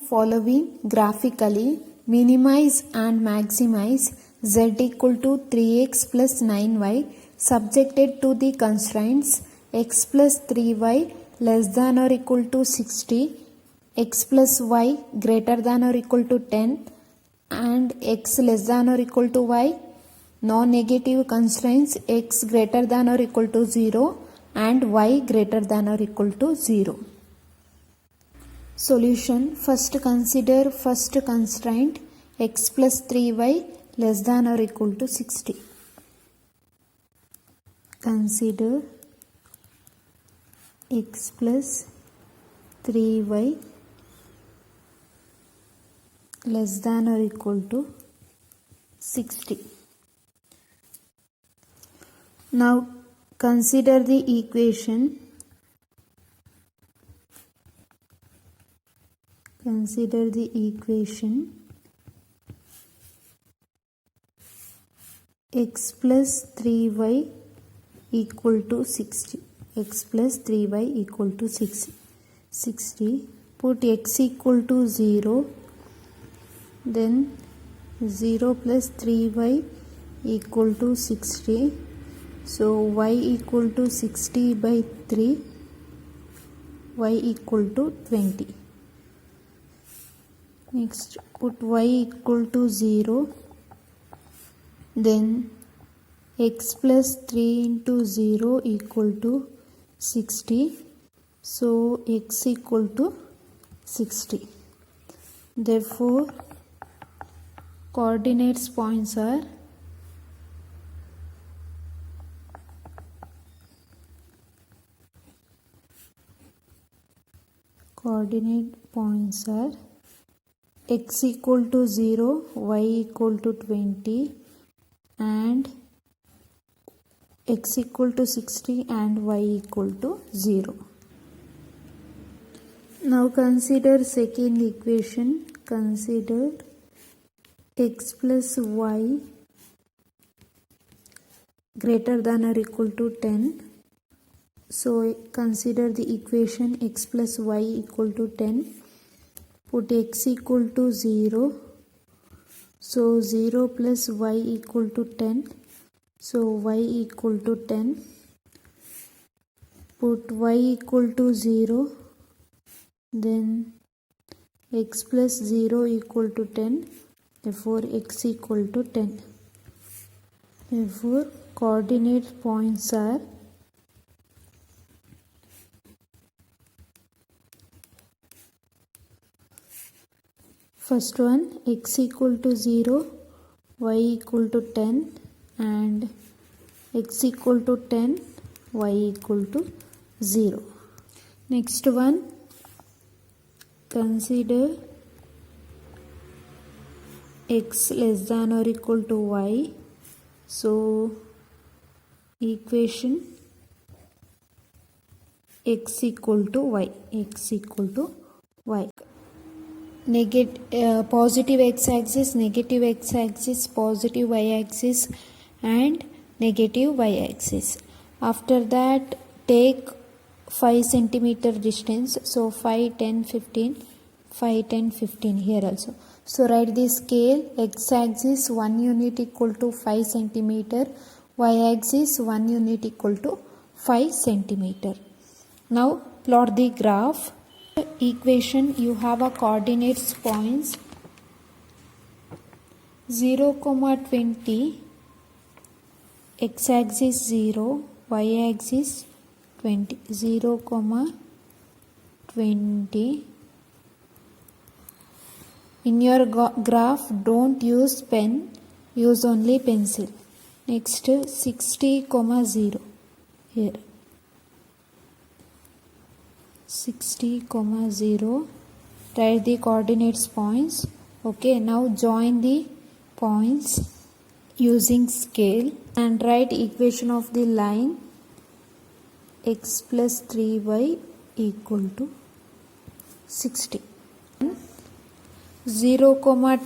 following graphically, minimize and maximize z equal to 3x plus 9y subjected to the constraints x plus 3y less than or equal to 60, x plus y greater than or equal to 10 and x less than or equal to y. Non-negative constraints x greater than or equal to 0 and y greater than or equal to 0. Solution. First consider first constraint x plus 3y less than or equal to 60. Consider x plus 3y less than or equal to 60. Now consider the equation. Consider the equation x plus 3y equal to 60. X plus 3y equal to 60. Put x equal to 0. Then 0 plus 3y equal to 60. So y equal to 60 by 3. Y equal to 20. Next put y equal to 0. Then x plus 3 into 0 equal to 60. So x equal to 60. Therefore coordinates points are x equal to 0, y equal to 20 and x equal to 60 and y equal to 0. Now consider second equation. Consider x plus y greater than or equal to 10. So consider the equation x plus y equal to 10. Put x equal to 0. So 0 plus y equal to 10. So y equal to 10. Put y equal to 0. Then x plus 0 equal to 10. Therefore x equal to 10. Therefore coordinate points are first one x equal to 0, y equal to 10 and x equal to 10, y equal to 0. Next one, consider x less than or equal to y. So equation x equal to y. X equal to y. Positive x-axis, negative x-axis, positive y-axis and negative y-axis. After that take 5 centimeter distance. So 5, 10, 15, 5, 10, 15 here also. So write the scale. X-axis 1 unit equal to 5 centimeter, y-axis 1 unit equal to 5 centimeter. Now plot the graph. Equation you have a coordinates points 0, 20, x-axis 0, y-axis 20, 0, 20. In your graph don't use pen, use only pencil. Next 60, 0 here. 60, 0. Write the coordinates points. Okay, now join the points using scale and write equation of the line x plus 3y equal to 60. 0,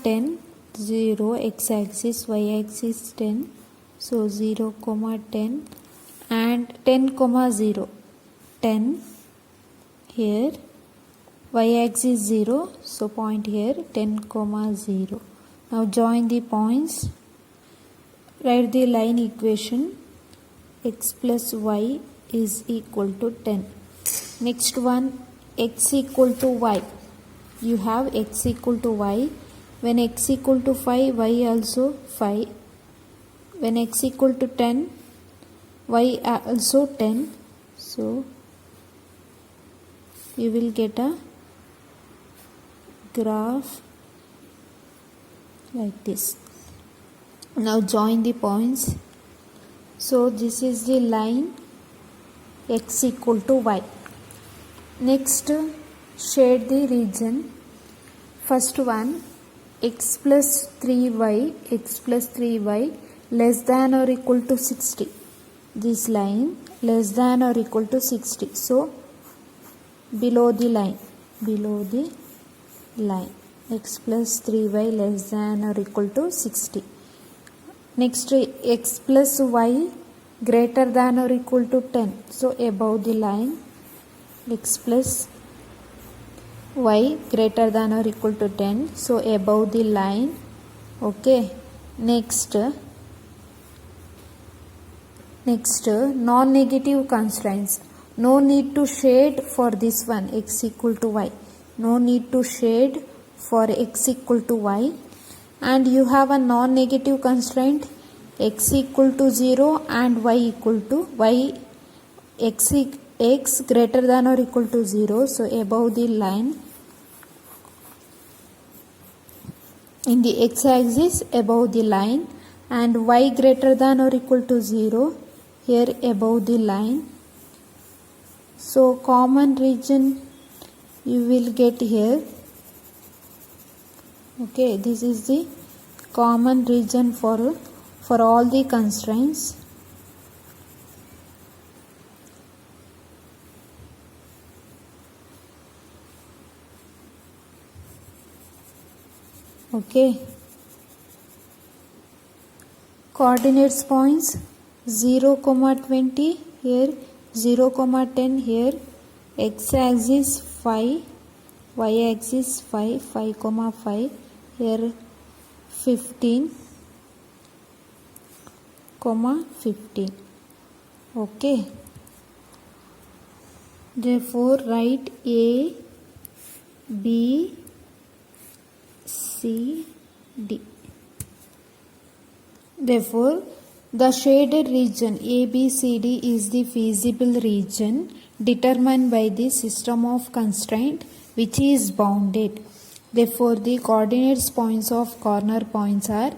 10, 0 x-axis, y-axis 10. So 0, 10 and 10, 0, 10 here y-axis 0, so point here 10 comma 0. Now join the points, write the line equation x plus y is equal to 10. Next one, x equal to y. You have x equal to y. When x equal to 5, y also 5. When x equal to 10, y also 10. So you will get a graph like this. Now join the points. So this is the line x equal to y. Next, shade the region. First one, x plus 3y less than or equal to 60. This line less than or equal to 60. So below the line x plus 3y less than or equal to 60. Next, x plus y greater than or equal to 10. So above the line x plus y greater than or equal to 10. So above the line. Okay. Next, non-negative constraints. No need to shade for this one, x equal to y. No need to shade for x equal to y. And you have a non-negative constraint x equal to 0 and y equal to y, x greater than or equal to 0. So above the line in the x-axis above the line, and y greater than or equal to 0 here above the line. So common region you will get here. Okay, this is the common region for all the constraints. Okay. Coordinates points 0, 20 here, 0, 10 here, x-axis 5, y-axis 5, 5, here 15, 15. Okay. Therefore, write A, B, C, D. Therefore, the shaded region ABCD is the feasible region determined by the system of constraint which is bounded. Therefore, the coordinates points of corner points are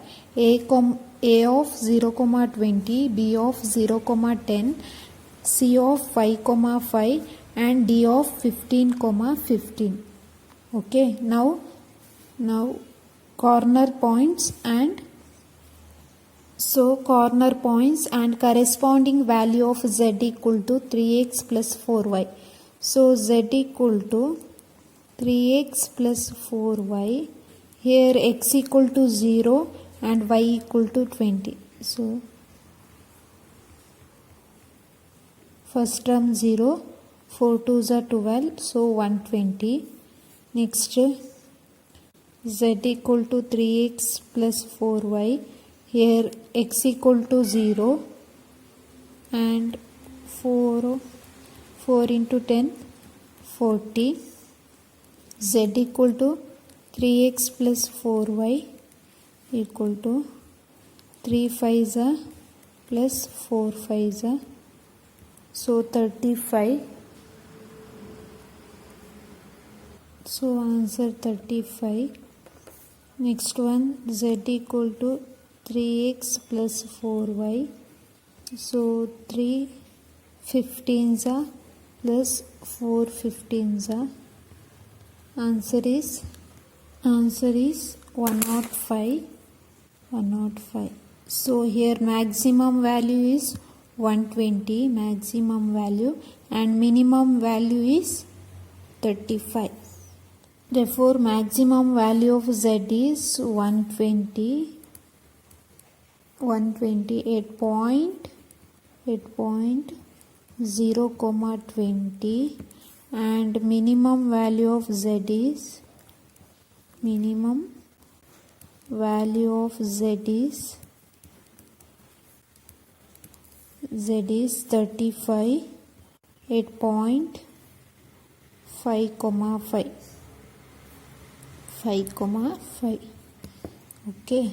A of 0, 20, B of 0, 10, C of 5, 5 and D of 15, 15. Okay, now corner points and corner points and corresponding value of z equal to 3x plus 4y. So z equal to 3x plus 4y. Here x equal to 0 and y equal to 20. So first term 0, 4 2s are 12, so 120. Next, z equal to 3x plus 4y. Here x equal to 0 and 4 into 10, 40. Z equal to 3x plus 4y equal to 3 5s plus 4 5s. So 35. So answer 35. Next one, z equal to 3x plus 4y. So 3 15s plus 4 15s. Answer is 105. So here maximum value is 120, maximum value, and minimum value is 35. Therefore, maximum value of z is 128.0, 20, and minimum value of z is 35 8.5, 5, okay.